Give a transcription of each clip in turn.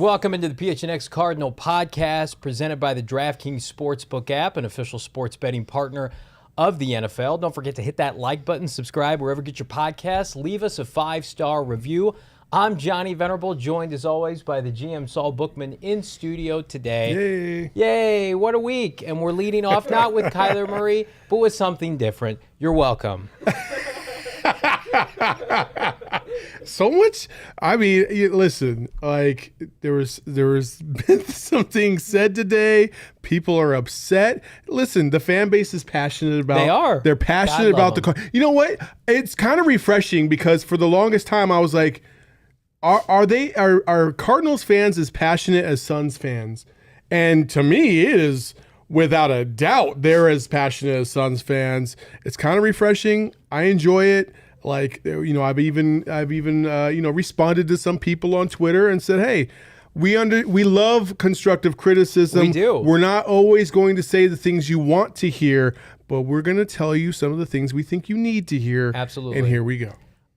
Welcome into the PHNX Cardinal podcast presented by the DraftKings Sportsbook app, an official sports betting partner of the NFL. Don't forget to hit that like button, subscribe wherever you get your podcasts. Leave us a 5-star review. I'm Johnny Venerable, joined as always by the GM Saul Bookman in studio today. Yay, what a week. And we're leading off not with Kyler Murray, but with something different. You're welcome. So much. I mean, listen. Like there was been something said today. People are upset. Listen, the fan base is passionate about. They are. They're passionate about the. You know what? It's kind of refreshing because for the longest time I was like, are Cardinals fans as passionate as Suns fans? And to me, it is without a doubt they're as passionate as Suns fans. It's kind of refreshing. I enjoy it. Like, you know, I've even responded to some people on Twitter and said, hey, we love constructive criticism. We do. We're not always going to say the things you want to hear, but we're going to tell you some of the things we think you need to hear. Absolutely. And here we go.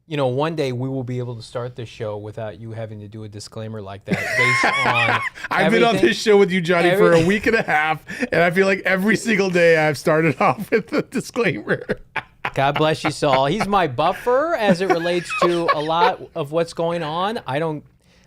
You know, one day we will be able to start this show without you having to do a disclaimer like that based on I've been on this show with you, Johnny, for a week and a half, and I feel like every single day I've started off with a disclaimer. God bless you, Saul. He's my buffer as it relates to a lot of what's going on.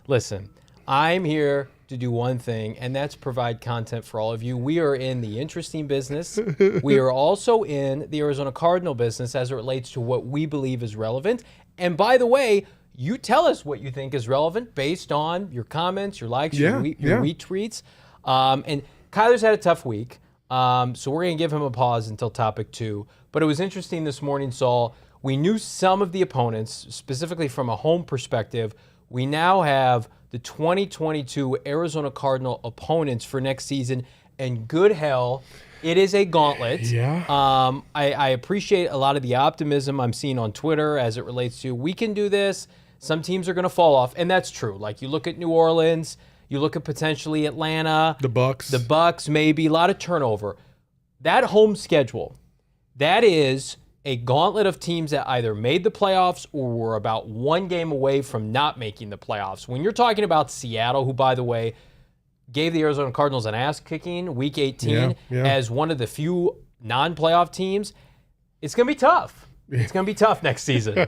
Listen, I'm here to do one thing, and that's provide content for all of you. We are in the interesting business. We are also in the Arizona Cardinal business as it relates to what we believe is relevant. And by the way, you tell us what you think is relevant based on your comments, your likes, your retweets. And Kyler's had a tough week, so we're going to give him a pause until topic 2. But it was interesting this morning, Saul. We knew some of the opponents, specifically from a home perspective. We now have the 2022 Arizona Cardinal opponents for next season, and good hell, it is a gauntlet. Yeah. I appreciate a lot of the optimism I'm seeing on Twitter as it relates to we can do this. Some teams are going to fall off, and that's true. Like you look at New Orleans, you look at potentially Atlanta. The Bucs, maybe a lot of turnover. That home schedule, that is a gauntlet of teams that either made the playoffs or were about one game away from not making the playoffs. When you're talking about Seattle, who, by the way, gave the Arizona Cardinals an ass-kicking Week 18 as one of the few non-playoff teams, it's going to be tough. It's going to be tough next season.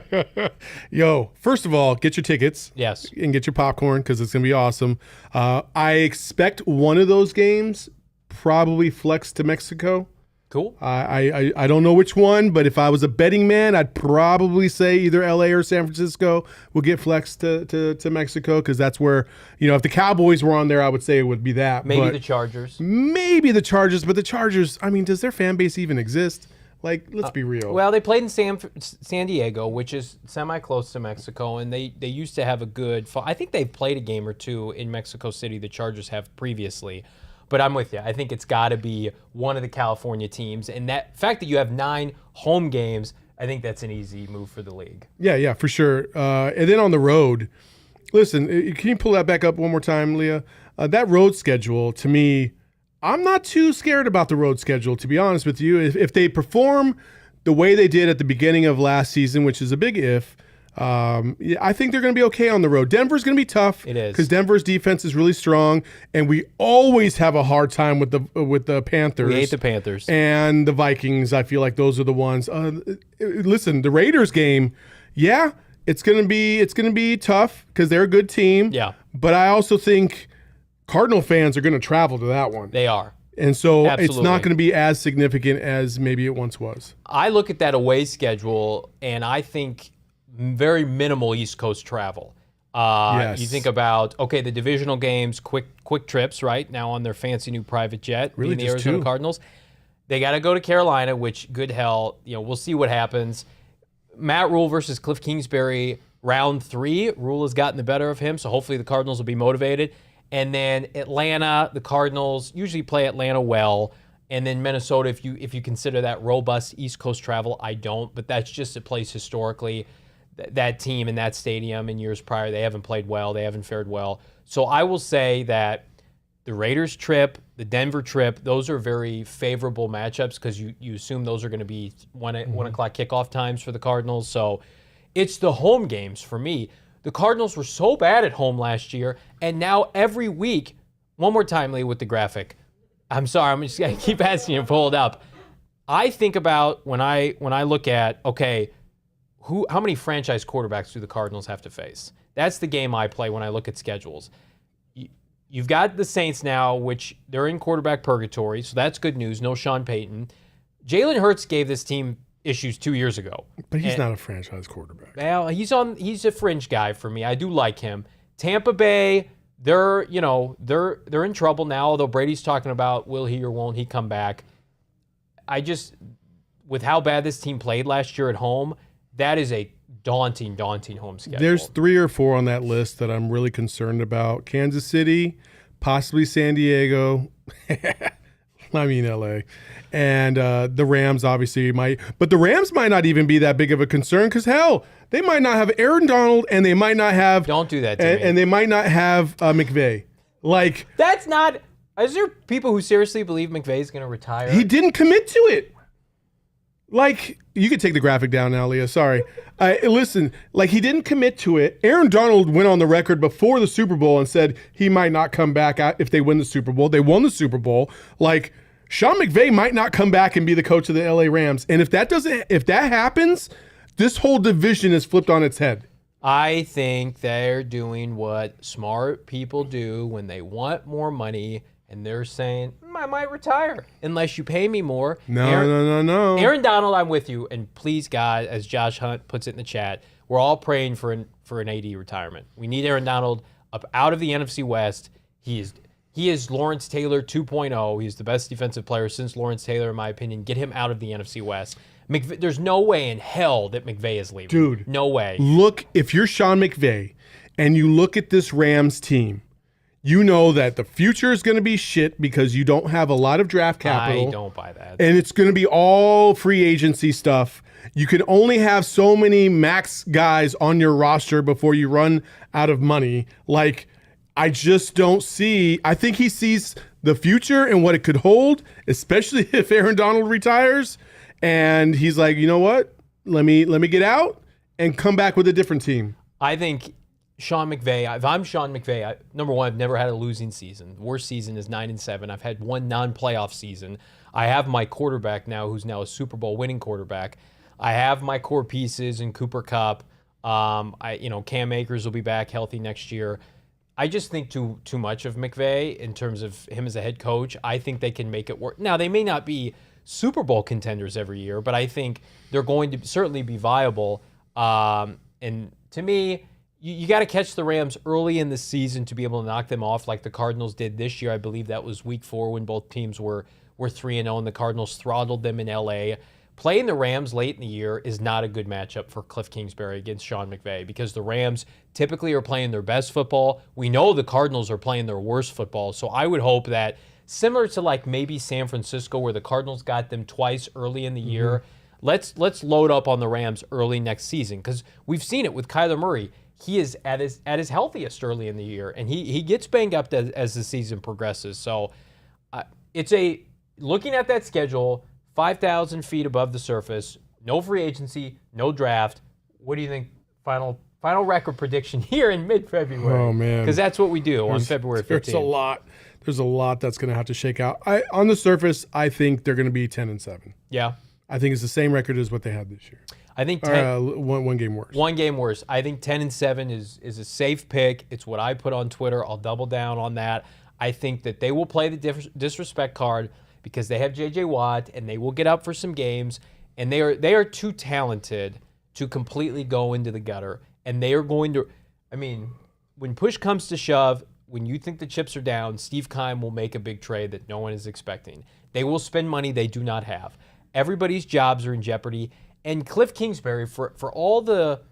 Yo, first of all, get your tickets. Yes. And get your popcorn because it's going to be awesome. I expect one of those games probably flex to Mexico. Cool. I don't know which one, but if I was a betting man, I'd probably say either LA or San Francisco will get flexed to Mexico because that's where, you know, if the Cowboys were on there, I would say it would be that. Maybe the Chargers. But the Chargers, I mean, does their fan base even exist? Like, let's be real. Well, they played in San Diego, which is semi-close to Mexico, and they used to have a good – I think they've played a game or two in Mexico City, the Chargers have previously. But I'm with you. I think it's got to be one of the California teams. And that fact that you have 9 home games, I think that's an easy move for the league. Yeah, for sure. And then on the road, listen, can you pull that back up one more time, Leah? That road schedule, to me, I'm not too scared about the road schedule, to be honest with you. If they perform the way they did at the beginning of last season, which is a big if, I think they're going to be okay on the road. Denver's going to be tough. It is. Because Denver's defense is really strong, and we always have a hard time with the Panthers. We hate the Panthers. And the Vikings, I feel like those are the ones. Listen, the Raiders game, it's going to be tough because they're a good team. Yeah. But I also think Cardinal fans are going to travel to that one. They are. And so Absolutely. It's not going to be as significant as maybe it once was. I look at that away schedule, and I think very minimal East Coast travel. Yes. You think about, okay, the divisional games, quick trips, right? Now on their fancy new private jet, really being the Arizona 2. Cardinals. They got to go to Carolina, which, good hell, we'll see what happens. Matt Rule versus Cliff Kingsbury, round 3. Rule has gotten the better of him, so hopefully the Cardinals will be motivated. And then Atlanta, the Cardinals usually play Atlanta well. And then Minnesota, if you consider that robust East Coast travel, I don't. But that's just a place historically. That team in that stadium in years prior, they haven't played well. They haven't fared well. So I will say that the Raiders trip, the Denver trip, those are very favorable matchups because you assume those are going to be 1 o'clock kickoff times for the Cardinals. So it's the home games for me. The Cardinals were so bad at home last year, and now every week, one more time, Lee, with the graphic. I'm sorry, I'm just going to keep asking you to pull it up. I think about when I look at, okay, how many franchise quarterbacks do the Cardinals have to face? That's the game I play when I look at schedules. You've got the Saints now, which they're in quarterback purgatory, so that's good news. No Sean Payton. Jalen Hurts gave this team issues 2 years ago. But he's not a franchise quarterback. Well, he's a fringe guy for me. I do like him. Tampa Bay, they're in trouble now, although Brady's talking about will he or won't he come back. With how bad this team played last year at home, that is a daunting home schedule. There's 3 or 4 on that list that I'm really concerned about. Kansas City, possibly San Diego. I mean LA. And the Rams obviously might. But the Rams might not even be that big of a concern because, hell, they might not have Aaron Donald and they might not have. Don't do that to me. And they might not have McVay. Like. That's not. Is there people who seriously believe McVay is going to retire? He didn't commit to it. Like, you could take the graphic down now, Leah. Sorry. Listen, like, he didn't commit to it. Aaron Donald went on the record before the Super Bowl and said he might not come back if they win the Super Bowl. They won the Super Bowl. Like, Sean McVay might not come back and be the coach of the LA Rams. And if that happens, this whole division is flipped on its head. I think they're doing what smart people do when they want more money. And they're saying, I might retire unless you pay me more. No. Aaron Donald, I'm with you. And please, God, as Josh Hunt puts it in the chat, we're all praying for an AD retirement. We need Aaron Donald up out of the NFC West. He is Lawrence Taylor 2.0. He's the best defensive player since Lawrence Taylor, in my opinion. Get him out of the NFC West. There's no way in hell that McVay is leaving. Dude. No way. Look, if you're Sean McVay and you look at this Rams team, you know that the future is going to be shit because you don't have a lot of draft capital. I don't buy that. And it's going to be all free agency stuff. You can only have so many max guys on your roster before you run out of money. Like, I just don't see. I think he sees the future and what it could hold, especially if Aaron Donald retires. And he's like, you know what? Let me get out and come back with a different team. I think Sean McVay, if I'm Sean McVay, number one, I've never had a losing season. The worst season is 9-7. I've had one non-playoff season. I have my quarterback now, who's now a Super Bowl winning quarterback. I have my core pieces in Cooper Kupp. Cam Akers will be back healthy next year. I just think too much of McVay in terms of him as a head coach. I think they can make it work. Now, they may not be Super Bowl contenders every year, but I think they're going to certainly be viable. And to me, you got to catch the Rams early in the season to be able to knock them off like the Cardinals did this year. I believe that was week 4 when both teams were 3-0 and the Cardinals throttled them in LA. Playing the Rams late in the year is not a good matchup for Cliff Kingsbury against Sean McVay because the Rams typically are playing their best football. We know the Cardinals are playing their worst football. So I would hope that similar to like maybe San Francisco where the Cardinals got them twice early in the year, let's load up on the Rams early next season because we've seen it with Kyler Murray. He is at his healthiest early in the year, and he gets banged up as the season progresses. So looking at that schedule, 5,000 feet above the surface, no free agency, no draft. What do you think? Final record prediction here in mid-February. Oh man, because that's what we do on February 15th. There's a lot that's going to have to shake out. On the surface, I think they're going to be 10-7. Yeah, I think it's the same record as what they had this year. I think one game worse. One game worse. I think 10-7 is a safe pick. It's what I put on Twitter. I'll double down on that. I think that they will play the disrespect card because they have J.J. Watt and they will get up for some games. And they are too talented to completely go into the gutter. And they are going to. I mean, when push comes to shove, when you think the chips are down, Steve Keim will make a big trade that no one is expecting. They will spend money they do not have. Everybody's jobs are in jeopardy. And Cliff Kingsbury, for all the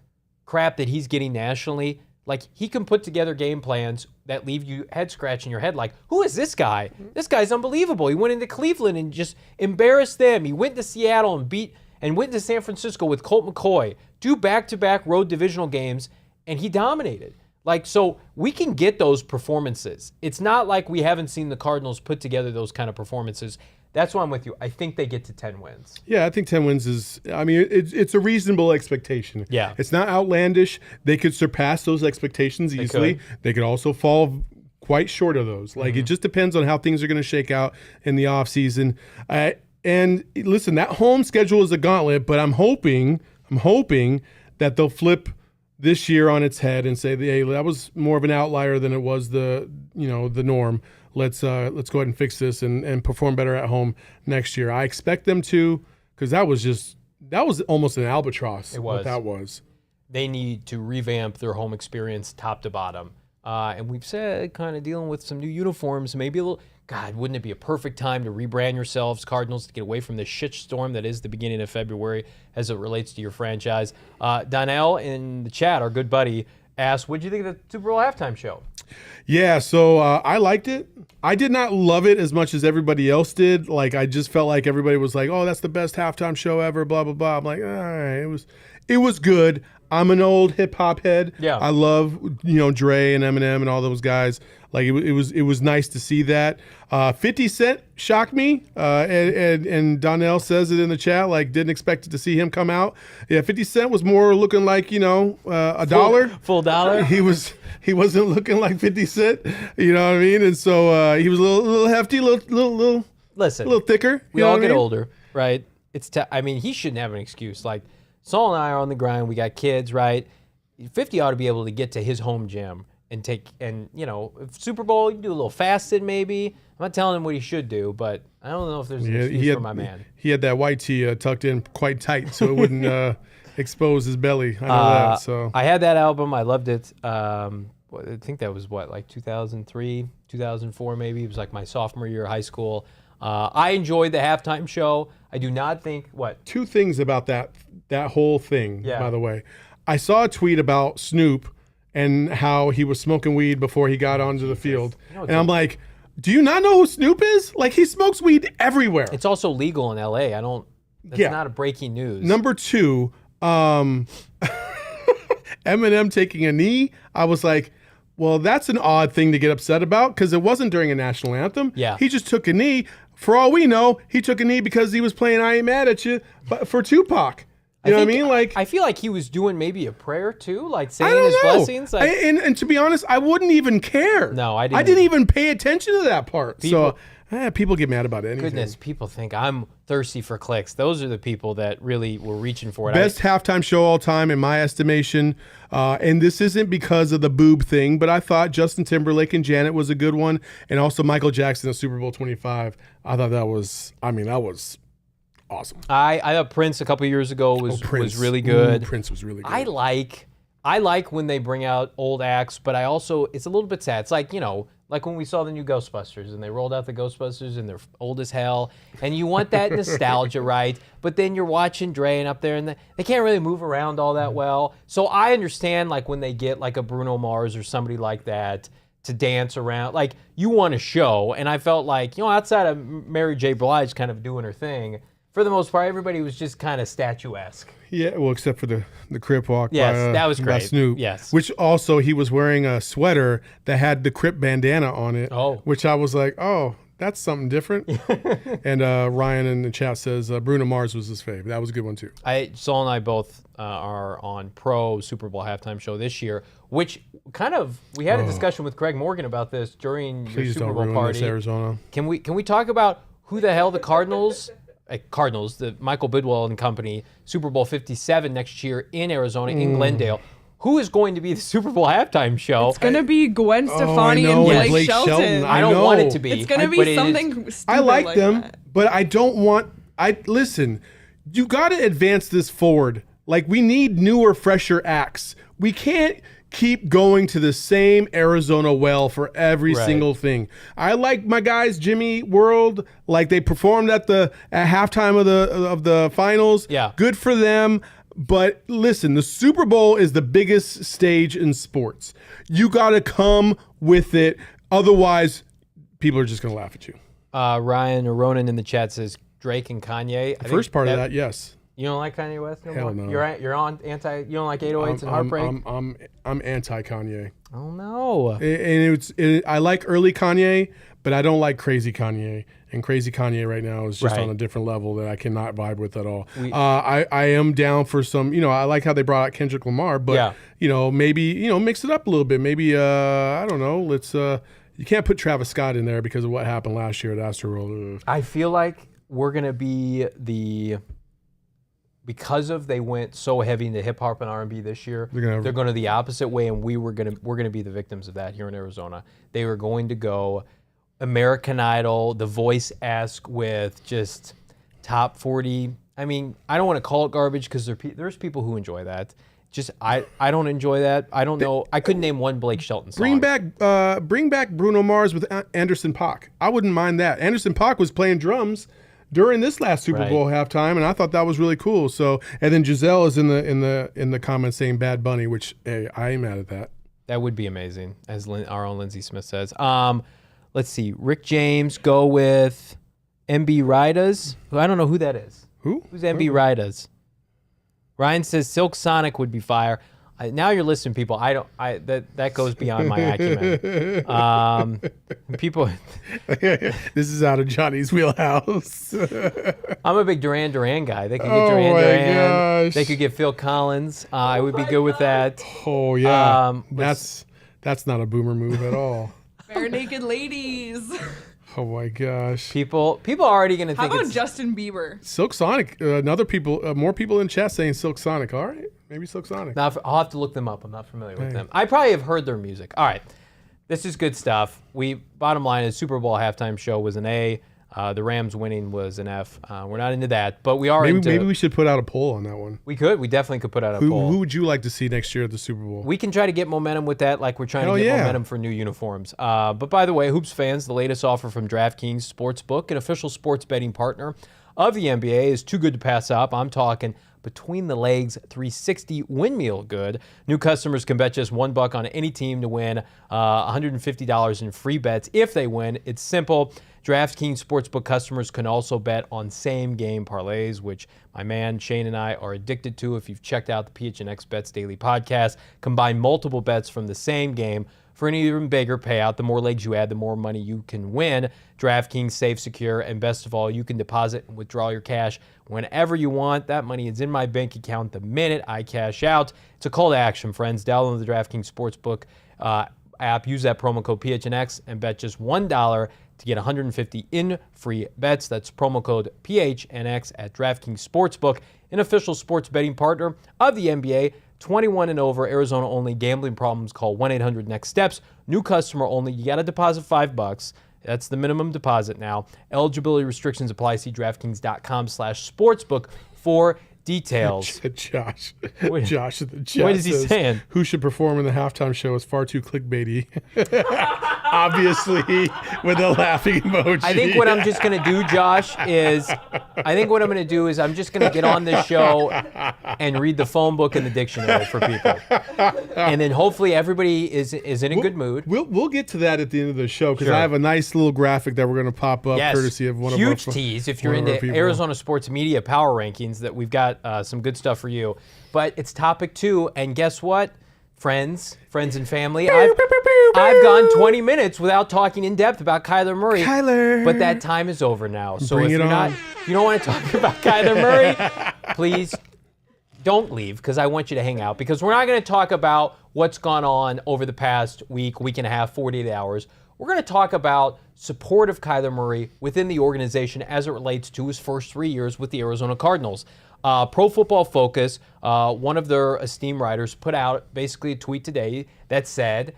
crap that he's getting nationally, like he can put together game plans that leave you head scratching your head like, who is this guy? This guy's unbelievable. He went into Cleveland and just embarrassed them. He went to Seattle and went to San Francisco with Colt McCoy, 2 back-to-back road divisional games, and he dominated. Like, so we can get those performances. It's not like we haven't seen the Cardinals put together those kind of performances. That's why I'm with you. I think they get to 10 wins. Yeah, I think 10 wins is, I mean, it's a reasonable expectation. Yeah. It's not outlandish. They could surpass those expectations easily. They could also fall quite short of those. Like, it just depends on how things are going to shake out in the offseason. And listen, that home schedule is a gauntlet, but I'm hoping that they'll flip this year on its head and say, hey, that was more of an outlier than it was the norm. Let's go ahead and fix this and perform better at home next year. I expect them to, because that was almost an albatross. It was. What that was. They need to revamp their home experience top to bottom. And we've said kind of dealing with some new uniforms, maybe a little. God, wouldn't it be a perfect time to rebrand yourselves, Cardinals, to get away from the shitstorm that is the beginning of February as it relates to your franchise? Donnell in the chat, our good buddy, asked, what did you think of the Super Bowl halftime show? Yeah, so I liked it. I did not love it as much as everybody else did. Like, I just felt like everybody was like, oh, that's the best halftime show ever, blah, blah, blah. I'm like, all right, it was good. I'm an old hip hop head. Yeah. I love, Dre and Eminem and all those guys. Like, it was nice to see that. 50 Cent shocked me, and Donnell says it in the chat, like, didn't expect to see him come out. Yeah, 50 Cent was more looking like, a dollar. Full dollar? He wasn't looking like 50 Cent, you know what I mean? And so he was a little hefty, little Listen, a little thicker. We all get older, right? I mean, he shouldn't have an excuse. Like, Saul and I are on the grind. We got kids, right? 50 ought to be able to get to his home gym and if Super Bowl, you can do a little fasted maybe. I'm not telling him what he should do, but I don't know if there's an excuse for my man. He had that white tee tucked in quite tight so it wouldn't expose his belly. I know that. So I had that album. I loved it. I think that was like 2003, 2004 maybe. It was like my sophomore year of high school. I enjoyed the halftime show. I do not think two things about that whole thing, Yeah. by the way. I saw a tweet about Snoop and how he was smoking weed before he got onto the field. And I'm like, do you not know who Snoop is? Like, he smokes weed everywhere. It's also legal in LA. That's not a breaking news. Number two, Eminem taking a knee. I was like, well, that's an odd thing to get upset about because it wasn't during a national anthem. Yeah. He just took a knee. For all we know, he took a knee because he was playing I Ain't Mad at You for Tupac. You know what I mean? Like, I feel like he was doing maybe a prayer too, like I saying don't his know. blessings. Like, and to be honest, I wouldn't even care. No, I didn't. I didn't even pay attention to that part. People get mad about anything. Goodness, people think I'm thirsty for clicks. Those are the people that really were reaching for it. Best halftime show all time in my estimation. And this isn't because of the boob thing, but I thought Justin Timberlake and Janet was a good one. And also Michael Jackson at Super Bowl 25. I thought that was awesome. I thought Prince a couple years ago was really good. Prince was really good. I like when they bring out old acts, but it's a little bit sad. It's like, like when we saw the new Ghostbusters and they rolled out the Ghostbusters and they're old as hell and you want that nostalgia, right? But then you're watching Dre and up there and they can't really move around all that well. So I understand like when they get like a Bruno Mars or somebody like that to dance around, like you want a show. And I felt like, outside of Mary J. Blige kind of doing her thing, for the most part, everybody was just kind of statuesque. Yeah, well, except for the Crip walk. Yes, that was by great. Snoop. Yes. Which also, he was wearing a sweater that had the Crip bandana on it. Oh. Which I was like, oh, that's something different. And Ryan in the chat says Bruno Mars was his fave. That was a good one, too. Saul and I both are on pro Super Bowl halftime show this year, which we had a discussion with Craig Morgan about this during your Please Super don't Bowl ruin party. this, Arizona. Can we talk about who the hell the Cardinals, the Michael Bidwell and company, Super Bowl 57 next year in Arizona, in Glendale. Who is going to be the Super Bowl halftime show? It's going to be Gwen Stefani I know, and Blake Shelton. Shelton. I don't want it to be. It's going to but be something stupid I like them, that. but I don't want. Listen. You got to advance this forward. Like, we need newer, fresher acts. We can't keep going to the same Arizona well for every single thing. I like my guys, Jimmy World. Like, they performed at halftime of the finals. Yeah, good for them. But listen, the Super Bowl is the biggest stage in sports. You got to come with it. Otherwise, people are just going to laugh at you. Ryan or Ronan in the chat says Drake and Kanye. The first part of that, yes. You don't like Kanye West no Hell more? no. You're on anti. You don't like 808s and Heartbreak? I'm anti Kanye. Oh no. And I like early Kanye, but I don't like crazy Kanye. And crazy Kanye right now is just Right. on a different level that I cannot vibe with at all. I am down for some, I like how they brought out Kendrick Lamar, but maybe, mix it up a little bit. Maybe I don't know, let's you can't put Travis Scott in there because of what happened last year at Astroworld. I feel like we're gonna be because of they went so heavy into hip hop and R&B this year. They're going to the opposite way, and we're gonna be the victims of that here in Arizona. They were going to go American Idol, The Voice-esque with just top 40. I mean, I don't want to call it garbage because there's people who enjoy that. Just I don't enjoy that. I don't know. I couldn't name one Blake Shelton song. Bring back Bruno Mars with Anderson .Paak. I wouldn't mind that. Anderson .Paak was playing drums during this last Super Bowl halftime, and I thought that was really cool. So, and then Giselle is in the comments saying Bad Bunny, which hey, I ain't mad at that. That would be amazing, as our own Lindsay Smith says. Let's see. Rick James, go with MB Ridas. I don't know who that is. Who's MB Ridas? Ryan says Silk Sonic would be fire. Now you're listening, people. That goes beyond my acumen. People. This is out of Johnny's wheelhouse. I'm a big Duran Duran guy. They could get Duran. Gosh. They could get Phil Collins. I would be good with that. Oh yeah. That's not a boomer move at all. Bare naked ladies. Oh my gosh. People are already gonna How think about it's Justin Bieber? Silk Sonic. More people in chat saying Silk Sonic. All right, maybe Silk Sonic. I'll have to look them up. I'm not familiar with them. I probably have heard their music. All right, this is good stuff. Bottom line is Super Bowl halftime show was an A. The Rams winning was an F. We're not into that, but we are maybe we should put out a poll on that one. We definitely could put out a poll. Who would you like to see next year at the Super Bowl? We can try to get momentum with that, like we're trying to get momentum for new uniforms. But by the way, Hoops fans, the latest offer from DraftKings Sportsbook, an official sports betting partner of the NBA, is too good to pass up. I'm talking between the legs 360 windmill good. New customers can bet just $1 on any team to win $150 in free bets if they win. It's simple. DraftKings Sportsbook customers can also bet on same-game parlays, which my man Shane and I are addicted to. If you've checked out the PHNX Bets Daily podcast, combine multiple bets from the same game for an even bigger payout. The more legs you add, the more money you can win. DraftKings, safe, secure, and best of all, you can deposit and withdraw your cash whenever you want. That money is in my bank account the minute I cash out. It's a call to action, friends. Download the DraftKings Sportsbook app. Use that promo code PHNX and bet just $1 to get 150 in free bets. That's promo code PHNX at DraftKings Sportsbook, an official sports betting partner of the NBA. 21 and over, Arizona only. Gambling problems, call 1-800-NEXT-STEPS. New customer only. You got to deposit $5. That's the minimum deposit now. Eligibility restrictions apply. See DraftKings.com/sportsbook for details. Josh in the chat What is he says, saying? Who should perform in the halftime show is far too clickbaity. Obviously, with a laughing emoji. I think what I'm just going to do, Josh, is I'm just going to get on this show and read the phone book and the dictionary for people. And then hopefully everybody is in a good mood. We'll get to that at the end of the show because Sure. I have a nice little graphic that we're going to pop up courtesy of one of our huge tease if you're one of our into people. Arizona sports media power rankings that we've got some good stuff for you. But it's topic 2, and guess what? Friends and family, I've gone 20 minutes without talking in depth about Kyler Murray. But that time is over now. So Bring if it you on. don't want to talk about Kyler Murray, please don't leave because I want you to hang out because we're not going to talk about what's gone on over the past week and a half, 48 hours. We're going to talk about support of Kyler Murray within the organization as it relates to his first 3 years with the Arizona Cardinals. Pro Football Focus, one of their esteemed writers, put out basically a tweet today that said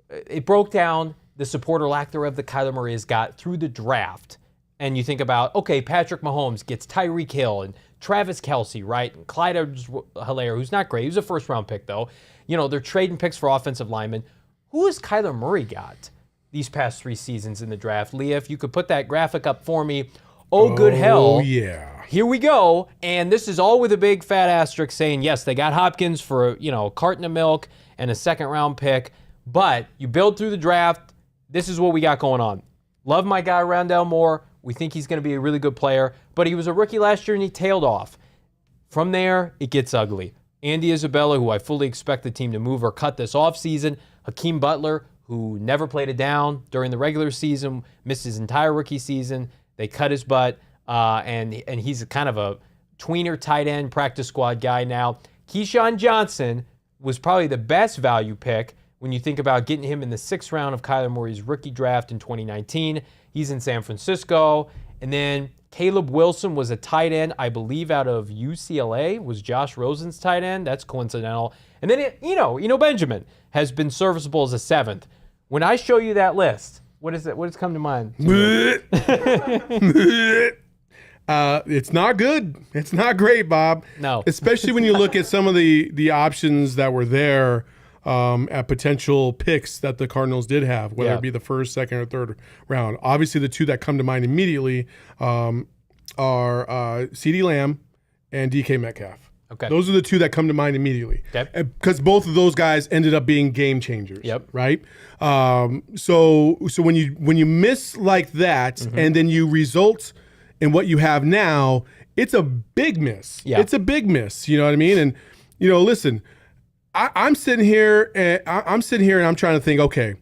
it broke down the support or lack thereof that Kyler Murray has got through the draft. And you think about, okay, Patrick Mahomes gets Tyreek Hill and Travis Kelce, right? And Clyde Edwards-Helaire, who's not great. He was a first-round pick, though. You know, they're trading picks for offensive linemen. Who has Kyler Murray got these past 3 seasons in the draft? Leah, if you could put that graphic up for me. Oh, good hell. Oh, yeah. Here we go. And this is all with a big fat asterisk saying, yes, they got Hopkins for, a carton of milk and a second-round pick. But you build through the draft. This is what we got going on. Love my guy, Randell Moore. We think he's going to be a really good player. But he was a rookie last year, and he tailed off. From there, it gets ugly. Andy Isabella, who I fully expect the team to move or cut this offseason. Hakeem Butler, who never played it down during the regular season, missed his entire rookie season. They cut his butt, and he's kind of a tweener tight end practice squad guy now. Keyshawn Johnson was probably the best value pick when you think about getting him in the 6th round of Kyler Murray's rookie draft in 2019. He's in San Francisco. And then Caleb Wilson was a tight end, I believe, out of UCLA, was Josh Rosen's tight end. That's coincidental. And then, Benjamin has been serviceable as a 7th. When I show you that list, what has come to mind? It's not good. It's not great, Bob. No. Especially when you look at some of the options that were there at potential picks that the Cardinals did have, whether it be the 1st, 2nd, or 3rd round. Obviously, the two that come to mind immediately are CeeDee Lamb and DK Metcalf. Okay. Those are the two that come to mind immediately. Okay. Because both of those guys ended up being game changers. Yep. Right? So when you miss like that and then you result in what you have now, it's a big miss. Yeah. It's a big miss. You know what I mean? And, listen, I'm sitting here and I'm trying to think, okay,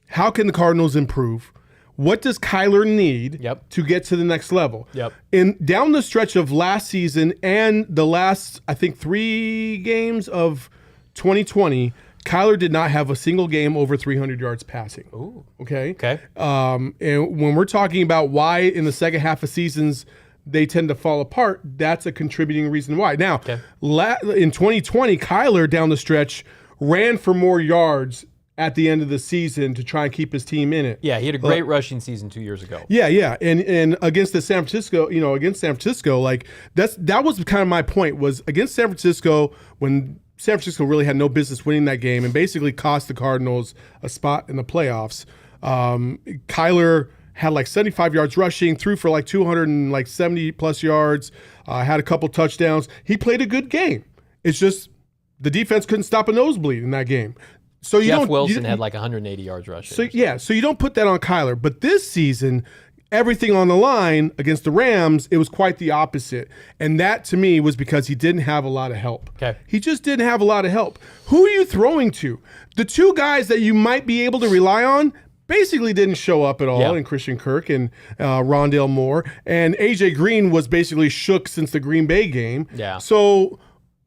how can the Cardinals improve? What does Kyler need to get to the next level? Yep. And down the stretch of last season and the last, I think, 3 games of 2020, Kyler did not have a single game over 300 yards passing. Ooh. Okay? Okay. And when we're talking about why in the second half of seasons they tend to fall apart, that's a contributing reason why. Now, in 2020, Kyler down the stretch ran for more yards at the end of the season to try and keep his team in it. Yeah, he had a great rushing season 2 years ago. Yeah. And against San Francisco, like that was kind of my point, was against San Francisco, when San Francisco really had no business winning that game and basically cost the Cardinals a spot in the playoffs. Kyler had like 75 yards rushing, threw for like 270 plus yards, had a couple touchdowns. He played a good game. It's just the defense couldn't stop a nosebleed in that game. So Jeff Wilson had like 180 yards rushing. So you don't put that on Kyler. But this season, everything on the line against the Rams, it was quite the opposite. And that, to me, was because he didn't have a lot of help. Okay. He just didn't have a lot of help. Who are you throwing to? The two guys that you might be able to rely on basically didn't show up at all in Christian Kirk and Randell Moore. And A.J. Green was basically shook since the Green Bay game. Yeah. So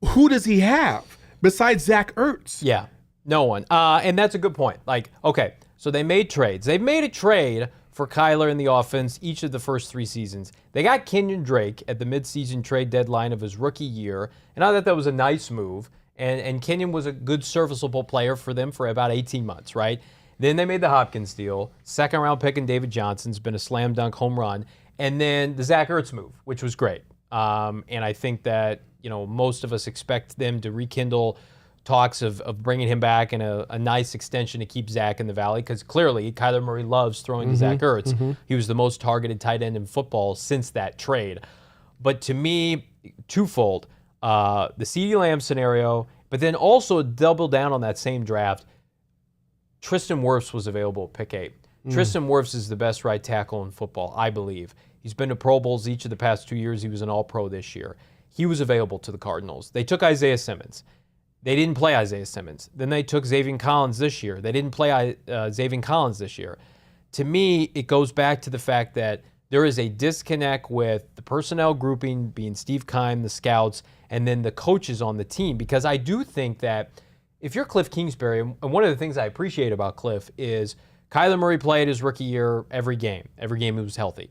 who does he have besides Zach Ertz? Yeah. No one. And that's a good point. Like, okay, so they made trades. They've made a trade for Kyler in the offense each of the first 3 seasons. They got Kenyon Drake at the midseason trade deadline of his rookie year, and I thought that was a nice move. And Kenyon was a good serviceable player for them for about 18 months, right? Then they made the Hopkins deal. 2nd round pick in David Johnson's been a slam dunk home run. And then the Zach Ertz move, which was great. And I think that, most of us expect them to rekindle talks of bringing him back and a nice extension to keep Zach in the Valley, because clearly Kyler Murray loves throwing to Zach Ertz. He was the most targeted tight end in football since that trade. But to me, twofold, the CeeDee Lamb scenario, but then also double down on that same draft. Tristan Wurtz was available at pick 8. Tristan Wurtz is the best right tackle in football, I believe. He's been to Pro Bowls each of the past 2 years. He was an All-Pro this year. He was available to the Cardinals. They took Isaiah Simmons. They didn't play Isaiah Simmons. Then they took Xavier Collins this year. They didn't play Xavier Collins this year. To me, it goes back to the fact that there is a disconnect with the personnel grouping being Steve Keim, the scouts, and then the coaches on the team. Because I do think that if you're Cliff Kingsbury, and one of the things I appreciate about Cliff is Kyler Murray played his rookie year every game he was healthy.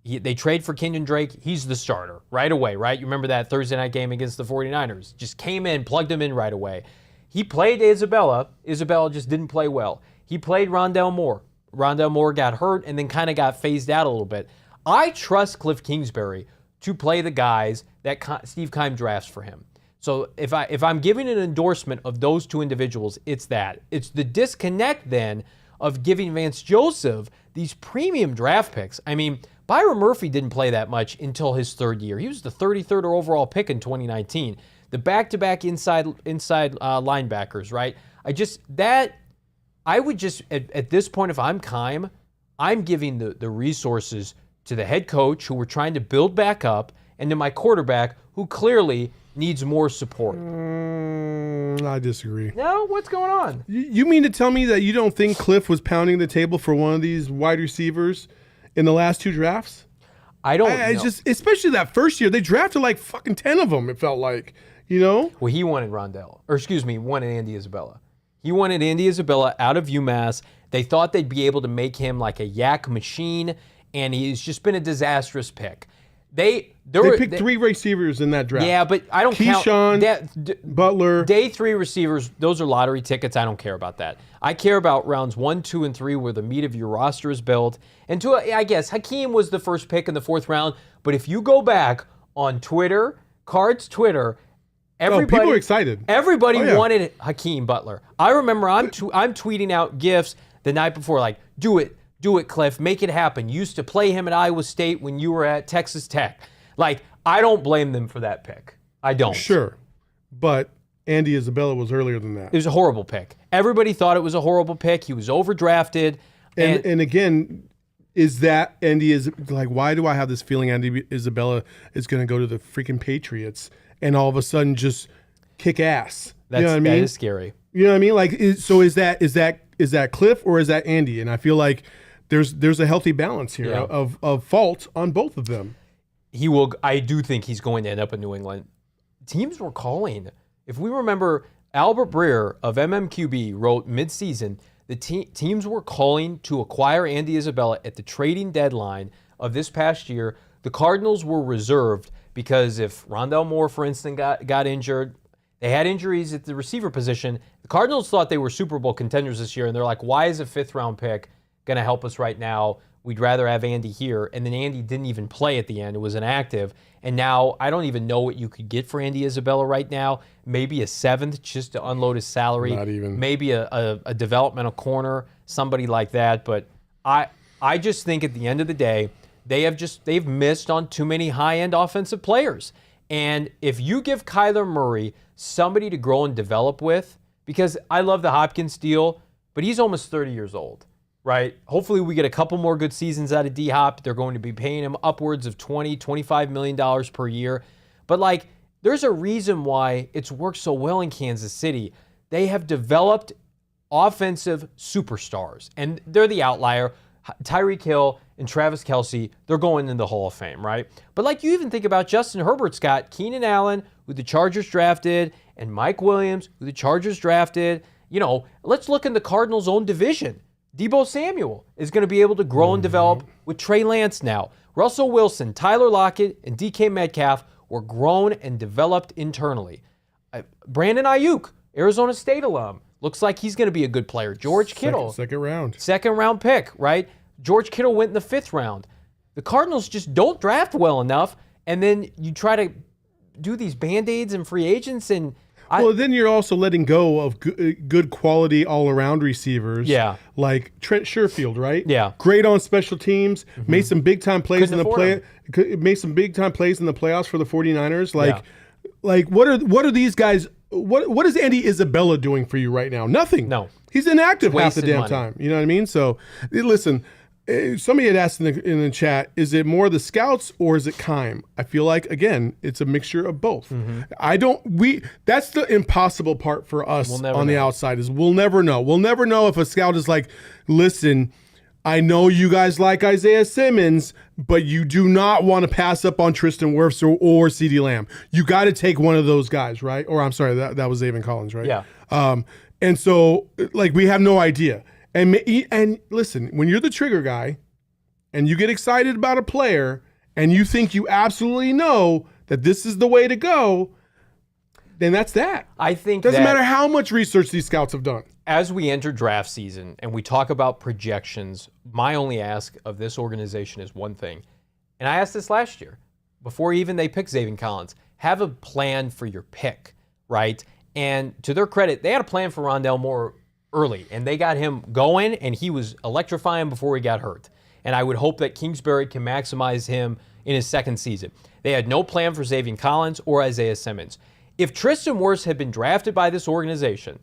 They trade for Kenyon Drake. He's the starter right away, right? You remember that Thursday night game against the 49ers. Just came in, plugged him in right away. He played Isabella. Isabella just didn't play well. He played Randell Moore. Randell Moore got hurt and then kind of got phased out a little bit. I trust Cliff Kingsbury to play the guys that Steve Keim drafts for him. So if I'm giving an endorsement of those two individuals, it's that. It's the disconnect then of giving Vance Joseph these premium draft picks. I mean, Byron Murphy didn't play that much until his 3rd year. He was the 33rd overall pick in 2019. The back-to-back inside linebackers, right? I would just, at this point, if I'm Keim, I'm giving the resources to the head coach who we're trying to build back up and to my quarterback who clearly needs more support. I disagree. No, what's going on? You mean to tell me that you don't think Cliff was pounding the table for one of these wide receivers in the last 2 drafts? I don't know. Just, especially that first year, they drafted like fucking 10 of them, it felt like, Well, he wanted wanted Andy Isabella. He wanted Andy Isabella out of UMass. They thought they'd be able to make him like a yak machine, and he's just been a disastrous pick. They picked 3 receivers in that draft. Yeah, but I don't Keyshawn, count Butler. Day 3 receivers, those are lottery tickets. I don't care about that. I care about rounds 1, 2, and 3 where the meat of your roster is built. And I guess Hakeem was the first pick in the 4th round. But if you go back on Twitter, Cards Twitter, people are excited. Everybody wanted Hakeem Butler. I remember I'm tweeting out GIFs the night before, like, do it, Cliff, make it happen. You used to play him at Iowa State when you were at Texas Tech. Like, I don't blame them for that pick. I don't. Sure, but Andy Isabella was earlier than that. It was a horrible pick. Everybody thought it was a horrible pick. He was overdrafted. And again, is that Andy is like, why do I have this feeling Andy Isabella is going to go to the freaking Patriots and all of a sudden just kick ass? You know what I mean? That is scary. You know what I mean? Like, is that Cliff or is that Andy? And I feel like there's a healthy balance here of fault on both of them. I do think he's going to end up in New England. Teams were calling. If we remember, Albert Breer of MMQB wrote midseason, the teams were calling to acquire Andy Isabella at the trading deadline of this past year. The Cardinals were reserved because if Randell Moore, for instance, got injured, they had injuries at the receiver position. The Cardinals thought they were Super Bowl contenders this year, and they're like, why is a 5th-round pick going to help us right now? We'd rather have Andy here. And then Andy didn't even play at the end. It was inactive. And now I don't even know what you could get for Andy Isabella right now. Maybe a 7th just to unload his salary. Not even. Maybe a developmental corner, somebody like that. But I just think at the end of the day, they've missed on too many high-end offensive players. And if you give Kyler Murray somebody to grow and develop with, because I love the Hopkins deal, but he's almost 30 years old. Right? Hopefully we get a couple more good seasons out of D-Hop. They're going to be paying him upwards of $20, $25 million per year. But, like, there's a reason why it's worked so well in Kansas City. They have developed offensive superstars, and they're the outlier. Tyreek Hill and Travis Kelce, they're going in the Hall of Fame, right? But, like, you even think about Justin Herbert's got Keenan Allen, who the Chargers drafted, and Mike Williams, who the Chargers drafted. Let's look in the Cardinals' own division. Deebo Samuel is going to be able to grow and develop with Trey Lance now. Russell Wilson, Tyler Lockett, and DK Metcalf were grown and developed internally. Brandon Ayuk, Arizona State alum, looks like he's going to be a good player. George Kittle. Second round. Second round pick, right? George Kittle went in the 5th round. The Cardinals just don't draft well enough, and then you try to do these Band-Aids and free agents and well, then you're also letting go of good quality all-around receivers. Yeah. Like Trent Sherfield, right? Yeah. Great on special teams. Mm-hmm. Made some big-time plays made some big-time plays in the playoffs for the 49ers. Like what are these guys? What is Andy Isabella doing for you right now? Nothing. No. He's inactive half the damn money. time. You know what I mean? So, listen, somebody had asked in the chat, is it more the scouts or is it Keim? I feel like, again, it's a mixture of both. Mm-hmm. That's the impossible part for us on the outside is we'll never know. We'll never know if a scout is like, listen, I know you guys like Isaiah Simmons, but you do not want to pass up on Tristan Wurtz or CeeDee Lamb. You got to take one of those guys, right? Or I'm sorry, that was Zaven Collins, right? Yeah. And so, like, we have no idea. And listen, when you're the trigger guy and you get excited about a player and you think you absolutely know that this is the way to go, then that's that. I think doesn't matter how much research these scouts have done. As we enter draft season and we talk about projections, my only ask of this organization is one thing. And I asked this last year, before even they picked Zaven Collins. Have a plan for your pick, right? And to their credit, they had a plan for Randell Moore early, and they got him going, and he was electrifying before he got hurt. And I would hope that Kingsbury can maximize him in his 2nd season. They had no plan for Zaven Collins or Isaiah Simmons. If Tristan Wurtz had been drafted by this organization,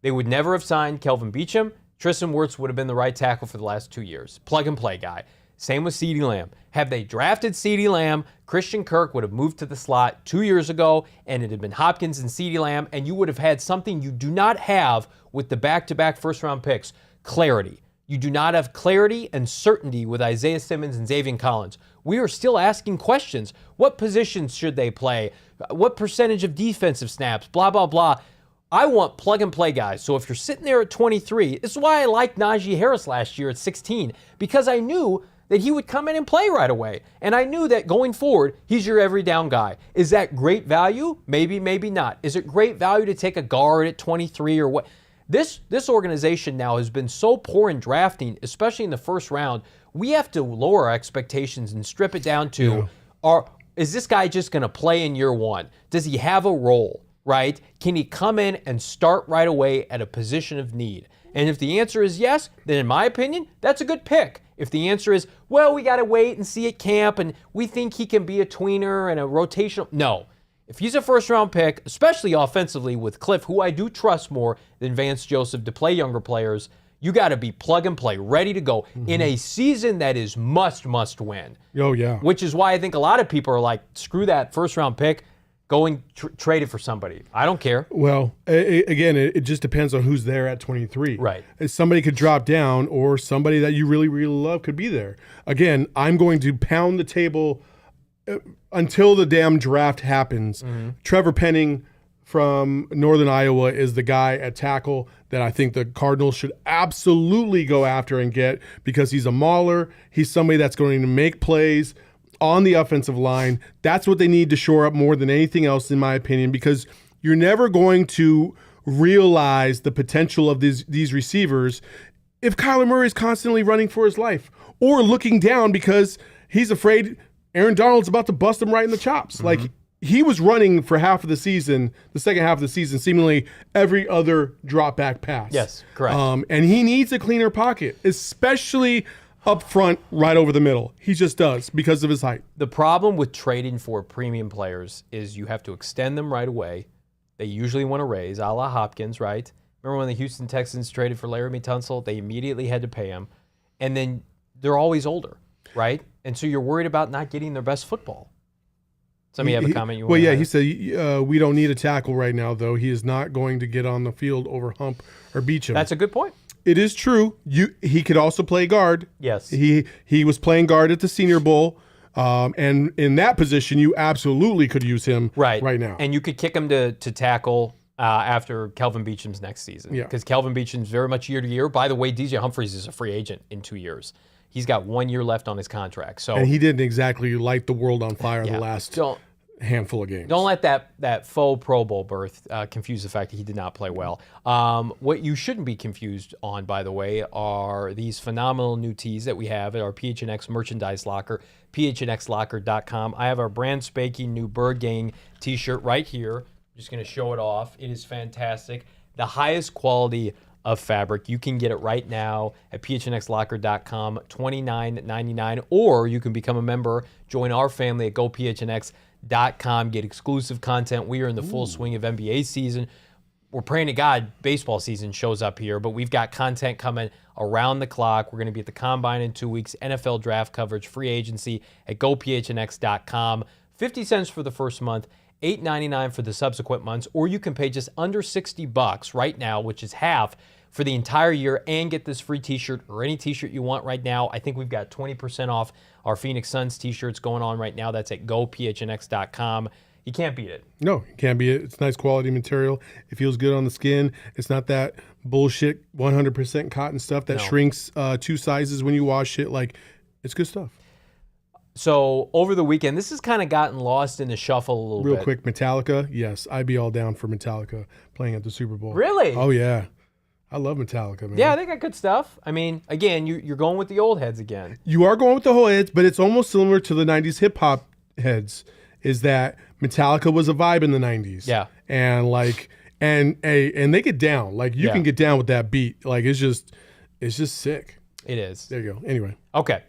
they would never have signed Kelvin Beachum. Tristan Wurtz would have been the right tackle for the last 2 years. Plug and play guy. Same with CeeDee Lamb. Have they drafted CeeDee Lamb, Christian Kirk would have moved to the slot 2 years ago, and it had been Hopkins and CeeDee Lamb, and you would have had something you do not have with the back-to-back first-round picks, clarity. You do not have clarity and certainty with Isaiah Simmons and Xavier Collins. We are still asking questions. What positions should they play? What percentage of defensive snaps? Blah, blah, blah. I want plug-and-play guys. So if you're sitting there at 23, this is why I liked Najee Harris last year at 16, because I knew that he would come in and play right away. And I knew that going forward, he's your every down guy. Is that great value? Maybe, maybe not. Is it great value to take a guard at 23 or what? This organization now has been so poor in drafting, especially in the first round, we have to lower our expectations and strip it down to, is this guy just going to play in year one? Does he have a role, right? Can he come in and start right away at a position of need? And if the answer is yes, then in my opinion, that's a good pick. If the answer is, well, we got to wait and see at camp, and we think he can be a tweener and a rotational, no. If he's a first-round pick, especially offensively with Cliff, who I do trust more than Vance Joseph to play younger players, you got to be plug-and-play, ready to go in a season that is must win. Oh, yeah. Which is why I think a lot of people are like, screw that first-round pick. Going trade it for somebody. I don't care. Well, again, it just depends on who's there at 23. Right. Somebody could drop down, or somebody that you really, really love could be there. Again, I'm going to pound the table until the damn draft happens. Trevor Penning from Northern Iowa is the guy at tackle that I think the Cardinals should absolutely go after and get, because he's a mauler. He's somebody that's going to make plays on the offensive line. That's what they need to shore up more than anything else, in my opinion, because you're never going to realize the potential of these receivers if Kyler Murray is constantly running for his life or looking down because he's afraid Aaron Donald's about to bust him right in the chops. Like, he was running for half of the season, the second half of the season, seemingly every other drop back pass. Yes, correct. And he needs a cleaner pocket, especially up front, right over the middle. He just does because of his height. The problem with trading for premium players is you have to extend them right away. They usually want to raise, a la Hopkins, right? Remember when the Houston Texans traded for Laramie Tunsil? They immediately had to pay him. And then they're always older, right? And so you're worried about not getting their best football. Somebody have a comment you want to Well, yeah, add? he said, we don't need a tackle right now, though. He is not going to get on the field over Hump or Beachum. That's a good point. It is true. He could also play guard. Yes. He was playing guard at the Senior Bowl, and in that position, you absolutely could use him right now. And you could kick him to tackle after Kelvin Beachum's next season. Yeah. Because Kelvin Beachum's very much year to year. By the way, DJ Humphries is a free agent in 2 years. He's got 1 year left on his contract. So, and he didn't exactly light the world on fire in the last handful of games. Don't let that faux Pro Bowl berth confuse the fact that he did not play well. What you shouldn't be confused on, by the way, are these phenomenal new tees that we have at our PHNX merchandise locker, PHNXLocker.com. I have our brand spanking new Bird Gang t-shirt right here. I'm just going to show it off. It is fantastic. The highest quality of fabric. You can get it right now at PHNXLocker.com, $29.99, or you can become a member, join our family at GoPHNX.com, get exclusive content. We are in the full swing of NBA season. We're praying to God baseball season shows up here, but we've got content coming around the clock. We're going to be at the Combine in 2 weeks, NFL draft coverage, free agency at GoPHNX.com. 50 cents for the first month, $8.99 for the subsequent months, or you can pay just under $60 right now, which is half for the entire year, and get this free t-shirt or any t-shirt you want right now. I think we've got 20% off our Phoenix Suns t-shirts going on right now. That's at GoPHNX.com. You can't beat it. No, you can't beat it. It's nice quality material. It feels good on the skin. It's not that bullshit 100% cotton stuff that shrinks 2 sizes when you wash it. Like, it's good stuff. So over the weekend, this has kind of gotten lost in the shuffle a little bit. Real quick, Metallica. Yes, I'd be all down for Metallica playing at the Super Bowl. Really? Oh, yeah. I love Metallica, man. Yeah, they got good stuff. I mean, again, you're going with the old heads again. You are going with the whole heads, but it's almost similar to the 90s hip-hop heads, is that Metallica was a vibe in the 90s. Yeah. And, like, and they get down. Like, you can get down with that beat. Like, it's just sick. It is. There you go. Anyway. Okay.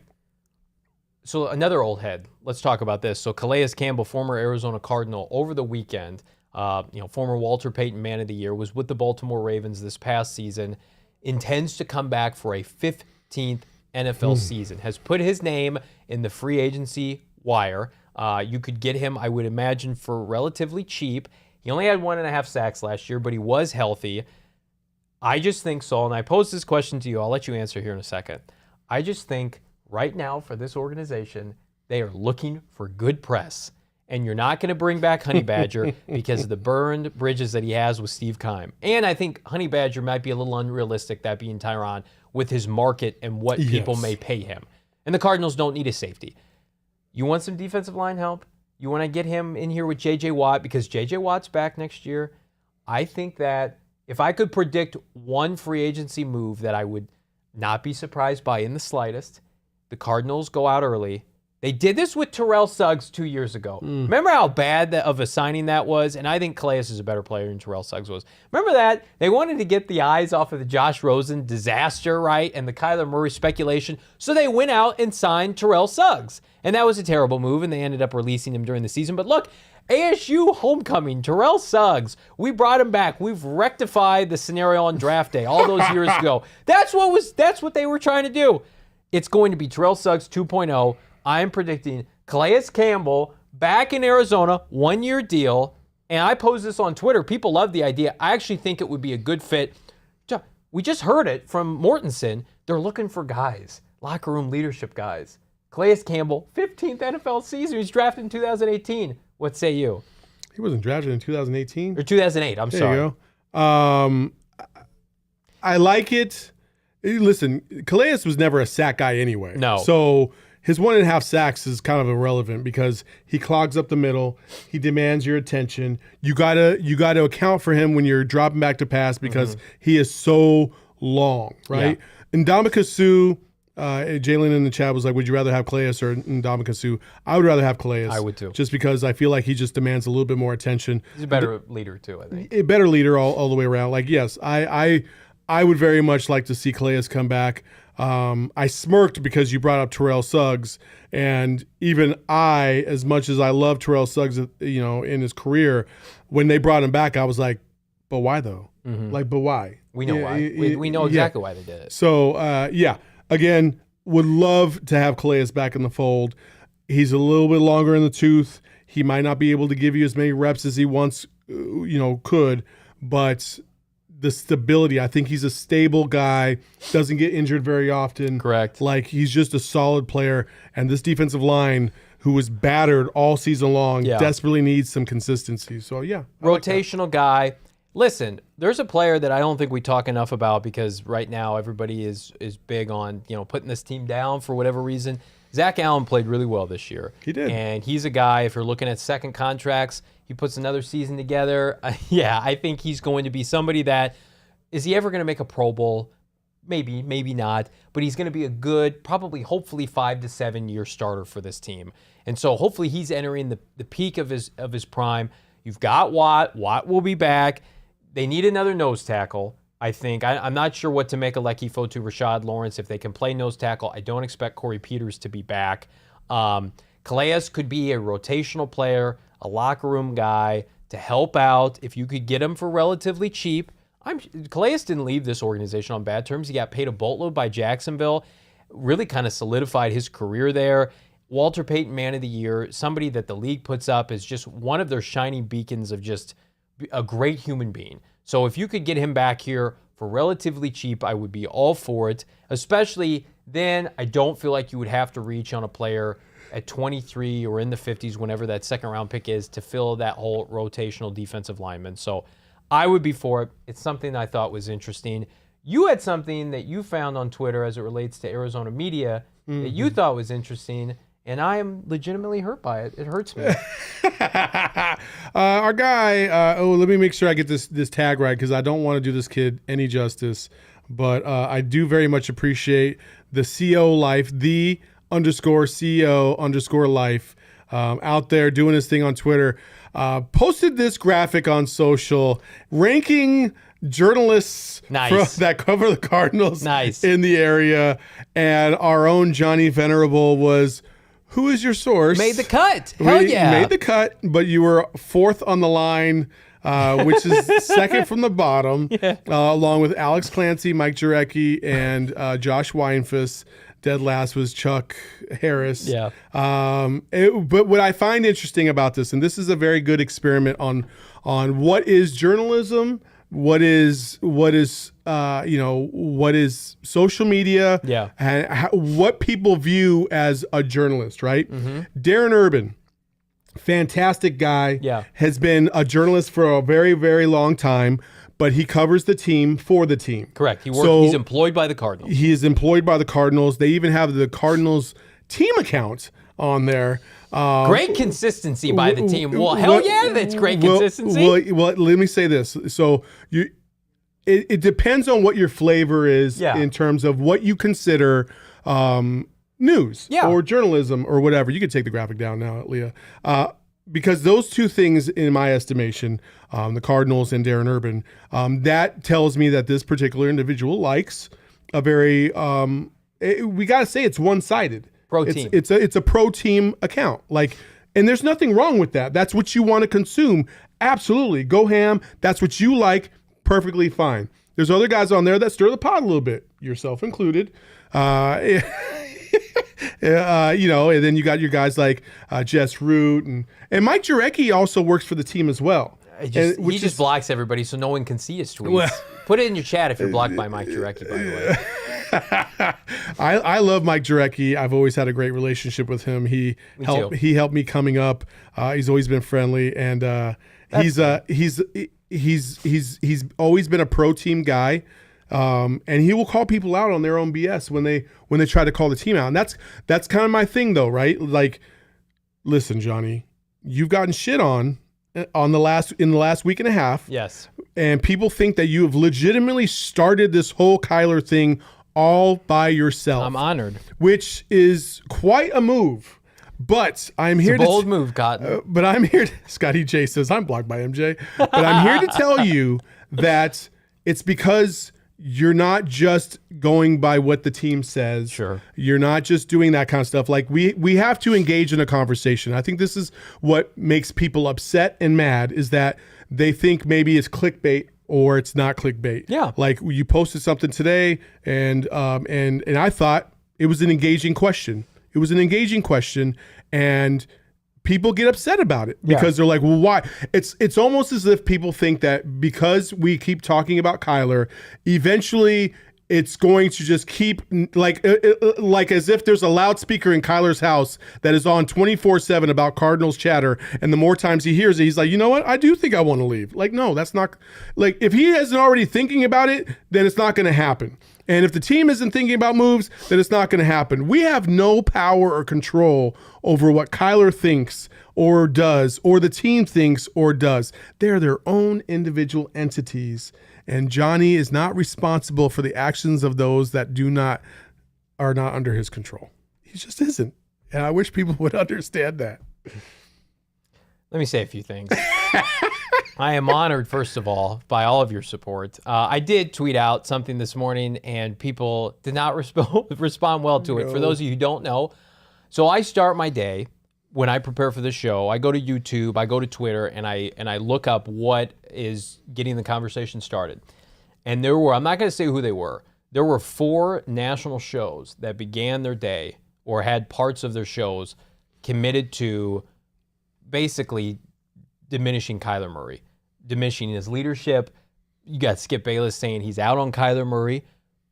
So another old head. Let's talk about this. So Calais Campbell, former Arizona Cardinal, over the weekend, former Walter Payton Man of the Year, was with the Baltimore Ravens this past season, intends to come back for a 15th NFL season, has put his name in the free agency wire. You could get him, I would imagine, for relatively cheap. He only had 1.5 sacks last year, but he was healthy. I just think, Saul, and I posed this question to you. I'll let you answer here in a second. I just think right now for this organization, they are looking for good press. And you're not going to bring back Honey Badger because of the burned bridges that he has with Steve Keim. And I think Honey Badger might be a little unrealistic, that being Tyron, with his market and what people may pay him. And the Cardinals don't need a safety. You want some defensive line help? You want to get him in here with J.J. Watt because J.J. Watt's back next year. I think that if I could predict one free agency move that I would not be surprised by in the slightest, the Cardinals go out early. They did this with Terrell Suggs 2 years ago. Remember how bad of a signing that was? And I think Clayus is a better player than Terrell Suggs was. Remember that? They wanted to get the eyes off of the Josh Rosen disaster, right? And the Kyler Murray speculation. So they went out and signed Terrell Suggs. And that was a terrible move, and they ended up releasing him during the season. But look, ASU homecoming, Terrell Suggs. We brought him back. We've rectified the scenario on draft day all those years ago. That's what they were trying to do. It's going to be Terrell Suggs 2.0. I am predicting Claeus Campbell back in Arizona, 1-year deal. And I posed this on Twitter. People love the idea. I actually think it would be a good fit. We just heard it from Mortensen. They're looking for guys, locker room leadership guys. Claeus Campbell, 15th NFL season. He was drafted in 2018. What say you? He wasn't drafted in 2018? Or 2008, I'm sorry. There you go. I like it. Listen, Calais was never a sack guy anyway. No. So his 1.5 sacks is kind of irrelevant because he clogs up the middle. He demands your attention. You gotta account for him when you're dropping back to pass because he is so long, right? Yeah. Ndamukong Suh, Jalen in the chat was like, would you rather have Calais or Ndamukong Suh? I would rather have Calais. I would too. Just because I feel like he just demands a little bit more attention. He's a better leader too, I think. A better leader all the way around. Like, yes, I would very much like to see Calais come back. I smirked because you brought up Terrell Suggs, and even I, as much as I love Terrell Suggs, in his career, when they brought him back, I was like, but why though? Like, but why? We know why. We know exactly why they did it. So, again, would love to have Calais back in the fold. He's a little bit longer in the tooth. He might not be able to give you as many reps as he once, could, but the stability. I think he's a stable guy, doesn't get injured very often. Correct. Like, he's just a solid player. And this defensive line, who was battered all season long, desperately needs some consistency. So, yeah. Rotational guy. Listen, there's a player that I don't think we talk enough about because right now everybody is big on, putting this team down for whatever reason. Zach Allen played really well this year. He did. And he's a guy, if you're looking at second contracts, he puts another season together. I think he's going to be somebody that, is he ever going to make a Pro Bowl? Maybe, maybe not. But he's going to be a good, probably, hopefully 5 to 7 year starter for this team. And so hopefully he's entering the peak of his prime. You've got Watt. Watt will be back. They need another nose tackle, I think. I'm not sure what to make of Lecky Fotu, Rashad Lawrence. If they can play nose tackle, I don't expect Corey Peters to be back. Calais could be a rotational player, a locker room guy to help out. If you could get him for relatively cheap. Calais didn't leave this organization on bad terms. He got paid a boatload by Jacksonville, really kind of solidified his career there. Walter Payton, Man of the Year, somebody that the league puts up as just one of their shining beacons of just a great human being. So if you could get him back here for relatively cheap, I would be all for it. Especially then, I don't feel like you would have to reach on a player at 23 or in the 50s, whenever that second round pick is, to fill that whole rotational defensive lineman. So I would be for it. It's something that I thought was interesting. You had something that you found on Twitter as it relates to Arizona media that you thought was interesting, and I am legitimately hurt by it. It hurts me. Our guy, let me make sure I get this tag right because I don't want to do this kid any justice, but I do very much appreciate the CO life, the _CEO _life out there doing his thing on Twitter. Posted this graphic on social ranking journalists that cover the Cardinals in the area, and our own Johnny Venerable was, who is your source? Made the cut. Hell yeah. Made the cut, but you were fourth on the line, which is second from the bottom, along with Alex Clancy, Mike Jurecki, and Josh Weinfuss. Dead last was Chuck Harris. Yeah. But what I find interesting about this, and this is a very good experiment on what is journalism, what is social media, Yeah. and what people view as a journalist, right? Darren Urban, fantastic guy, has been a journalist for a very, very long time, but he covers the team for the team. Correct. He's employed by the Cardinals. He is employed by the Cardinals. They even have the Cardinals team account on there. Great consistency by the team. Well, hell yeah, that's great consistency. Well, let me say this. So it depends on what your flavor is in terms of what you consider news or journalism or whatever. You can take the graphic down now, Leah. Because those two things, in my estimation, the Cardinals and Darren Urban, that tells me that this particular individual likes a very, we got to say it's one-sided. Pro team. It's a pro team account. And there's nothing wrong with that. That's what you want to consume. Absolutely. Go ham. That's what you like. Perfectly fine. There's other guys on there that stir the pot a little bit, yourself included. And then you got your guys like Jess Root and Mike Jurecki also works for the team as well. He just blocks everybody so no one can see his tweets. Well, put it in your chat if you're blocked by Mike Jurecki, by the way. I love Mike Jurecki. I've always had a great relationship with him. He helped me coming up. He's always been friendly, and he's always been a pro team guy. And he will call people out on their own BS when they try to call the team out. And that's kind of my thing, though, right? Like, listen, Johnny, you've gotten shit on in the last week and a half. Yes. And people think that you have legitimately started this whole Kyler thing all by yourself. I'm honored. Which is quite a move. But I'm here to... It's a bold move, Cotton. But I'm here to... Scotty J says, I'm blocked by MJ. But I'm here to tell you that it's because... You're not just going by what the team says. Sure. You're not just doing that kind of stuff. Like we have to engage in a conversation. I think this is what makes people upset and mad is that they think maybe it's clickbait or it's not clickbait. Yeah. Like you posted something today and I thought it was an engaging question. It was an engaging question and people get upset about it because they're like, well, why? It's almost as if people think that because we keep talking about Kyler, eventually it's going to just keep like as if there's a loudspeaker in Kyler's house that is on 24/7 about Cardinals chatter. And the more times he hears it, he's like, you know what? I do think I want to leave. Like, no, that's not like if he isn't already thinking about it, then it's not going to happen. And if the team isn't thinking about moves, then it's not going to happen. We have no power or control over what Kyler thinks or does, or the team thinks or does. They're their own individual entities. And Johnny is not responsible for the actions of those that are not under his control. He just isn't. And I wish people would understand that. Let me say a few things. I am honored, first of all, by all of your support. I did tweet out something this morning, and people did not respond well to it. For those of you who don't know, so I start my day when I prepare for the show. I go to YouTube, I go to Twitter, and I look up what is getting the conversation started. And there were, I'm not going to say who they were, there were 4 national shows that began their day or had parts of their shows committed to basically diminishing Kyler Murray, diminishing his leadership. You got Skip Bayless saying he's out on Kyler Murray.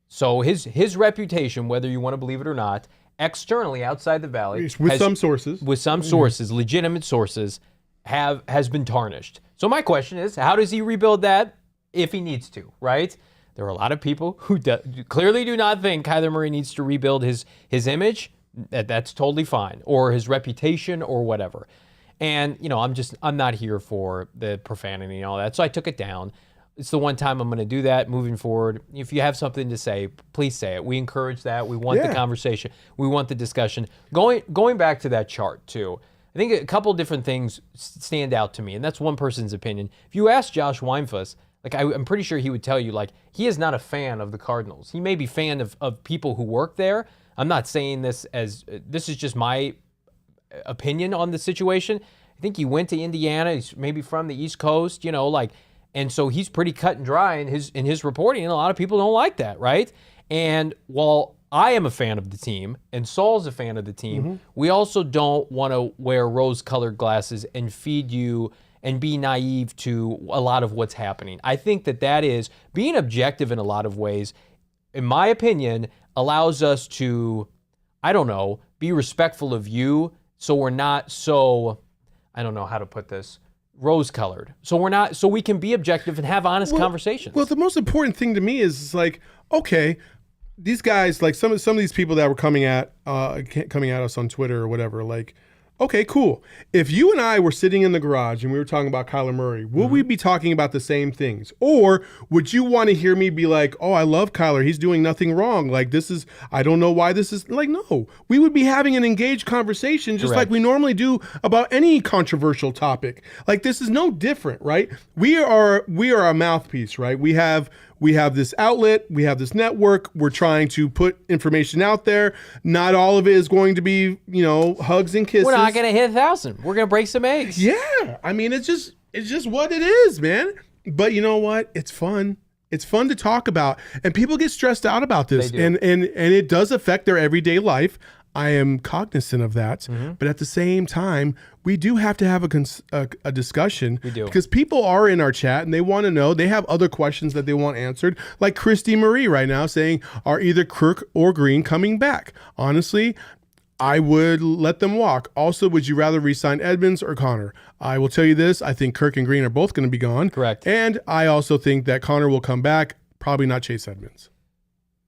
So his reputation, whether you want to believe it or not, externally outside the Valley, with some sources, legitimate sources, has been tarnished. So my question is, how does he rebuild that if he needs to, right? There are a lot of people who clearly do not think Kyler Murray needs to rebuild his image. That's totally fine, or his reputation or whatever. And, you know, I'm not here for the profanity and all that. So I took it down. It's the one time I'm going to do that moving forward. If you have something to say, please say it. We encourage that. We want the conversation. We want the discussion. Going back to that chart, too, I think a couple different things stand out to me, and that's one person's opinion. If you ask Josh Weinfuss, like I'm pretty sure he would tell you, like, he is not a fan of the Cardinals. He may be a fan of people who work there. I'm not saying this as this is just my opinion on the situation. I think he went to Indiana. He's maybe from the East Coast, you know, like, and so he's pretty cut and dry in his reporting, and a lot of people don't like that, right? And while I am a fan of the team, and Saul's a fan of the team. We also don't want to wear rose-colored glasses and feed you and be naive to a lot of what's happening. I think that is being objective in a lot of ways, in my opinion, allows us to, I don't know, be respectful of you, so we're not so, I don't know how to put this, rose-colored. So we can be objective and have honest conversations. Well, the most important thing to me is like, okay, these guys, like some of these people that were coming at us on Twitter or whatever, like, okay, cool. If you and I were sitting in the garage and we were talking about Kyler Murray, would we be talking about the same things? Or would you want to hear me be like, oh, I love Kyler. He's doing nothing wrong. Like, I don't know why this is, like, no. We would be having an engaged conversation just like we normally do about any controversial topic. Like, this is no different, right? We are a mouthpiece, right? We have this outlet, we have this network, we're trying to put information out there. Not all of it is going to be, hugs and kisses. We're not going to hit 1,000. We're going to break some eggs. Yeah. I mean, it's just what it is, man. But you know what? It's fun. It's fun to talk about. And people get stressed out about this. And it does affect their everyday life. I am cognizant of that. But at the same time, we do have to have a discussion. We do. Because people are in our chat and they want to know. They have other questions that they want answered. Like Christy Marie right now saying, are either Kirk or Green coming back? Honestly, I would let them walk. Also, would you rather re-sign Edmonds or Connor? I will tell you this. I think Kirk and Green are both going to be gone. Correct. And I also think that Connor will come back. Probably not Chase Edmonds.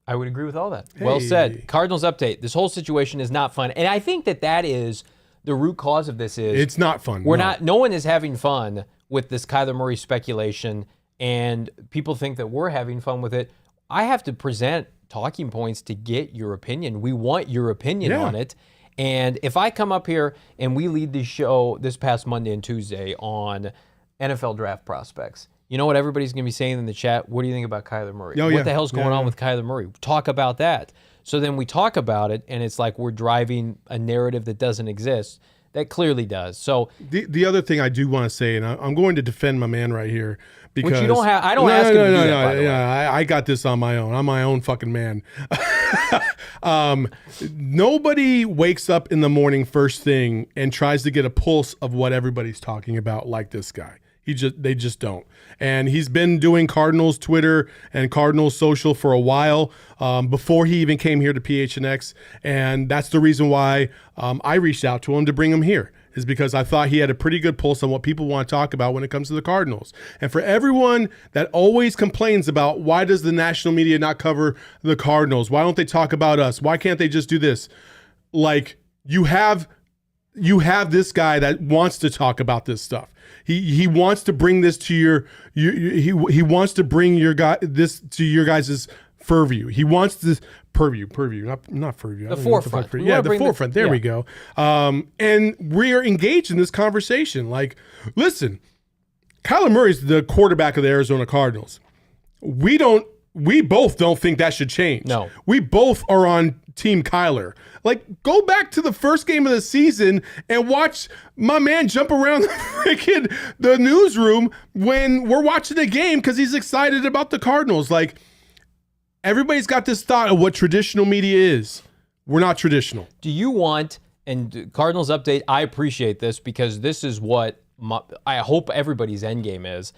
I would agree with all that. Hey. Well said. Cardinals update. This whole situation is not fun. And I think that is the root cause of this is it's not fun. No one is having fun with this Kyler Murray speculation, and people think that we're having fun with it. I have to present talking points to get your opinion. We want your opinion on it. And if I come up here and we lead the show this past Monday and Tuesday on NFL draft prospects, you know what everybody's going to be saying in the chat? What do you think about Kyler Murray? What the hell's going on with Kyler Murray? Talk about that. So then we talk about it, and it's like we're driving a narrative that doesn't exist. That clearly does. So the other thing I do want to say, and I'm going to defend my man right here, because which you don't have. I don't ask him to do that. By the way. I got this on my own. I'm my own fucking man. Nobody wakes up in the morning first thing and tries to get a pulse of what everybody's talking about like this guy. They just don't. And he's been doing Cardinals Twitter and Cardinals social for a while, before he even came here to PHNX. And that's the reason why I reached out to him to bring him here, is because I thought he had a pretty good pulse on what people want to talk about when it comes to the Cardinals. And for everyone that always complains about why does the national media not cover the Cardinals? Why don't they talk about us? Why can't they just do this? Like, you have this guy that wants to talk about this stuff. He wants to bring this to he wants to bring this to your guys' purview. He wants this purview, not purview. The forefront. The forefront. There we go. And we are engaged in this conversation. Like, listen, Kyler Murray's the quarterback of the Arizona Cardinals. We both don't think that should change. No. We both are on Team Kyler. Like, go back to the first game of the season and watch my man jump around the newsroom when we're watching the game because he's excited about the Cardinals. Like, everybody's got this thought of what traditional media is. We're not traditional. Do you want, and Cardinals update, I appreciate this because this is what I hope everybody's end game is.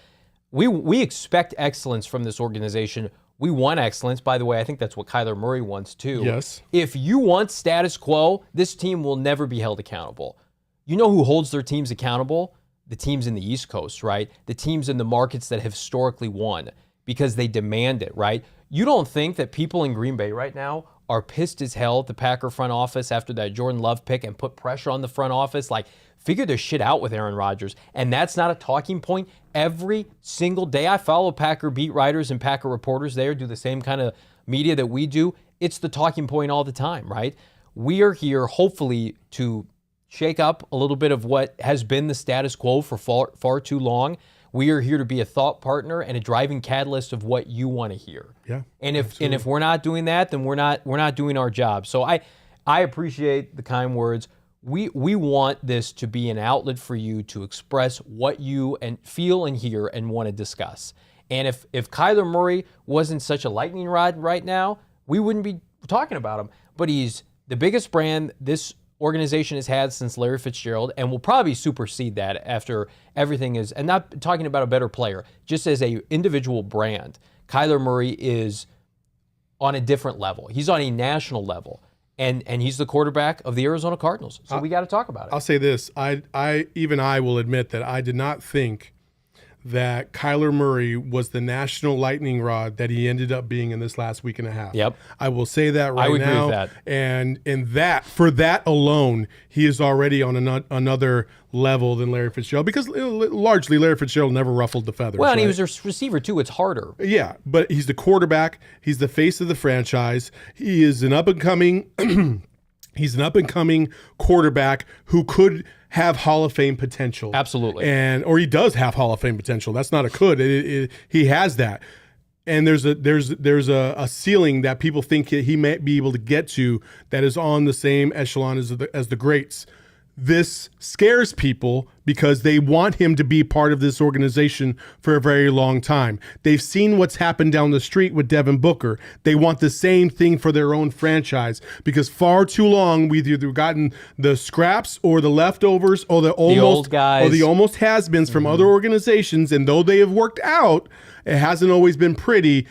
We expect excellence from this organization. We want excellence. By the way, I think that's what Kyler Murray wants too. Yes. If you want status quo, this team will never be held accountable. You know who holds their teams accountable? The teams in the East Coast, right? The teams in the markets that have historically won because they demand it, right? You don't think that people in Green Bay right now are pissed as hell at the Packer front office after that Jordan Love pick and put pressure on the front office? Like, figure their shit out with Aaron Rodgers. And that's not a talking point every single day. I follow Packer beat writers and Packer reporters there, do the same kind of media that we do. It's the talking point all the time, right? We are here hopefully to shake up a little bit of what has been the status quo for far too long. We are here to be a thought partner and a driving catalyst of what you want to hear. Yeah. And if we're not doing that, then we're not doing our job. So I appreciate the kind words. We want this to be an outlet for you to express what you and feel and hear and want to discuss. And if Kyler Murray wasn't such a lightning rod right now, we wouldn't talking about him, but he's the biggest brand this organization has had since Larry Fitzgerald, and will probably supersede that after everything is, and not talking about a better player, just as a individual brand. Kyler Murray is on a different level. He's on a national level, and he's the quarterback of the Arizona Cardinals. So we got to talk about it. I'll say this. I will admit that I did not think that Kyler Murray was the national lightning rod that he ended up being in this last week and a half. Yep. I will say that right now. I would agree with that. And for that alone, he is already on another level than Larry Fitzgerald, because largely Larry Fitzgerald never ruffled the feathers. Well, and right? he was a receiver too. It's harder. Yeah, but he's the quarterback. He's the face of the franchise. He is an up-and-coming he's an up-and-coming quarterback who could have Hall of Fame potential. Absolutely. Or he does have Hall of Fame potential. That's not a could. He has that. And there's a ceiling that people think he might be able to get to that is on the same echelon as the greats. This scares people because they want him to be part of this organization for a very long time. They've seen what's happened down the street with Devin Booker. They want the same thing for their own franchise, because far too long we've either gotten the scraps or the leftovers or the old guys or the almost has-beens from other organizations, and though they have worked out, it hasn't always been pretty.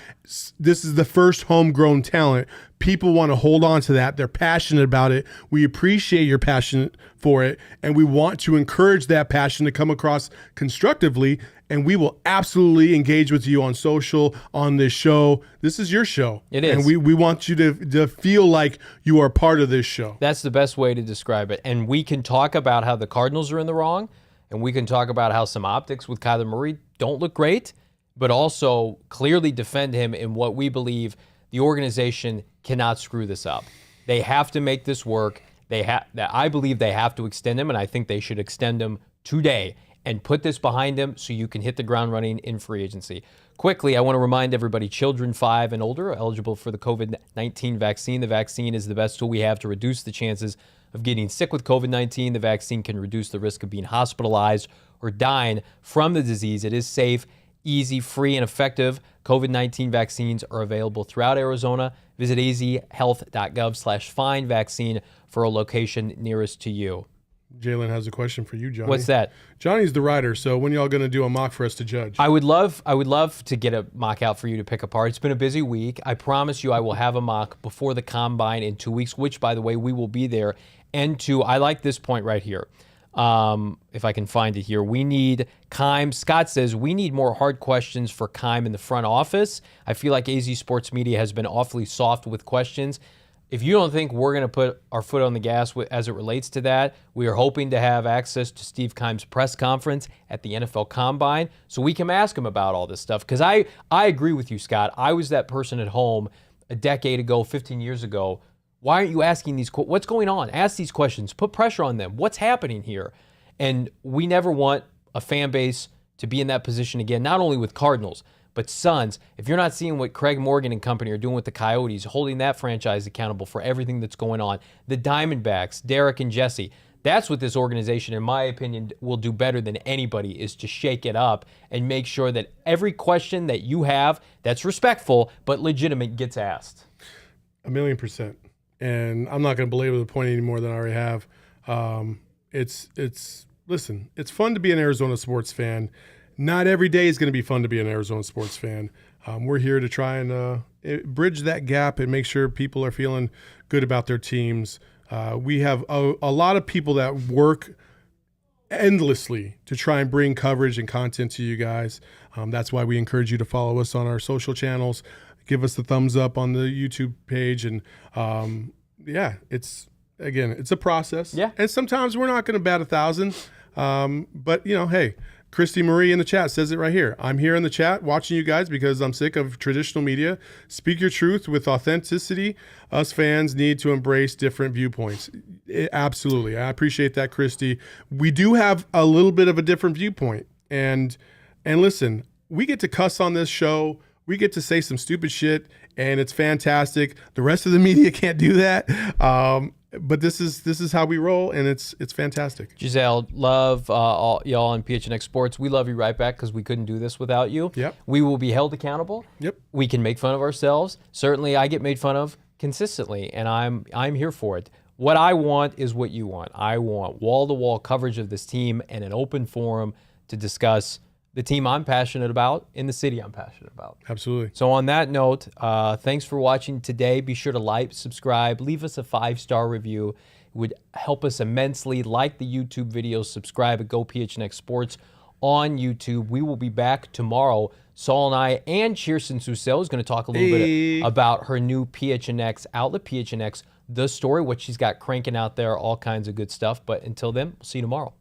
This is the first homegrown talent. People want to hold on to that. They're passionate about it. We appreciate your passion for it, and we want to encourage that passion to come across constructively, and we will absolutely engage with you on social, on this show. This is your show. It is. And we want you to feel like you are part of this show. That's the best way to describe it. And we can talk about how the Cardinals are in the wrong, and we can talk about how some optics with Kyler Murray don't look great, but also clearly defend him in what we believe the organization cannot screw this up. They have to make this work. I believe they have to extend him, and I think they should extend him today and put this behind him so you can hit the ground running in free agency. Quickly, I want to remind everybody, children 5 and older are eligible for the COVID-19 vaccine. The vaccine is the best tool we have to reduce the chances of getting sick with COVID-19. The vaccine can reduce the risk of being hospitalized or dying from the disease. It is safe, easy, free, and effective. COVID-19 vaccines are available throughout Arizona. Visit azhealth.gov/find vaccine for a location nearest to you. Jalen has a question for you, Johnny. What's that? Johnny's the writer, so when y'all going to do a mock for us to judge? I would love to get a mock out for you to pick apart. It's been a busy week. I promise you I will have a mock before the Combine in 2 weeks, which, by the way, we will be there. And I like this point right here. If I can find it here. We need Keim. Scott says, we need more hard questions for Keim in the front office. I feel like AZ Sports Media has been awfully soft with questions. If you don't think we're going to put our foot on the gas as it relates to that, we are hoping to have access to Steve Keim's press conference at the NFL Combine so we can ask him about all this stuff. Because I agree with you, Scott. I was that person at home a decade ago, 15 years ago. Why aren't you asking these questions? What's going on? Ask these questions. Put pressure on them. What's happening here? And we never want a fan base to be in that position again, not only with Cardinals, but Suns. If you're not seeing what Craig Morgan and company are doing with the Coyotes, holding that franchise accountable for everything that's going on, the Diamondbacks, Derek and Jesse, that's what this organization, in my opinion, will do better than anybody, is to shake it up and make sure that every question that you have that's respectful but legitimate gets asked. 1,000,000%. And I'm not going to belabor the point any more than I already have. Listen, it's fun to be an Arizona sports fan. Not every day is going to be fun to be an Arizona sports fan. We're here to try and bridge that gap and make sure people are feeling good about their teams. We have a lot of people that work endlessly to try and bring coverage and content to you guys. That's why we encourage you to follow us on our social channels. Give us the thumbs up on the YouTube page. And it's a process. Yeah. And sometimes we're not going to bat 1,000. But, hey, Christy Marie in the chat says it right here. I'm here in the chat watching you guys because I'm sick of traditional media. Speak your truth with authenticity. Us fans need to embrace different viewpoints. Absolutely. I appreciate that, Christy. We do have a little bit of a different viewpoint. And listen, we get to cuss on this show. We get to say some stupid shit, and it's fantastic. The rest of the media can't do that. But this is how we roll, and it's fantastic. Giselle, love all y'all on PHNX Sports. We love you right back because we couldn't do this without you. Yep. We will be held accountable. Yep. We can make fun of ourselves. Certainly, I get made fun of. consistently, and I'm here for it. What I want is what you want. I want wall-to-wall coverage of this team and an open forum to discuss the team I'm passionate about in the city I'm passionate about. Absolutely. So on that note, thanks for watching today. Be sure to like, subscribe, leave us a 5-star review. It would help us immensely. Like the YouTube videos, subscribe at Go PHNX Sports on YouTube. We will be back tomorrow. Saul and I and Kirsten Susel is going to talk a little bit about her new PHNX outlet, PHNX The Story, what she's got cranking out there, all kinds of good stuff. But until then, we'll see you tomorrow.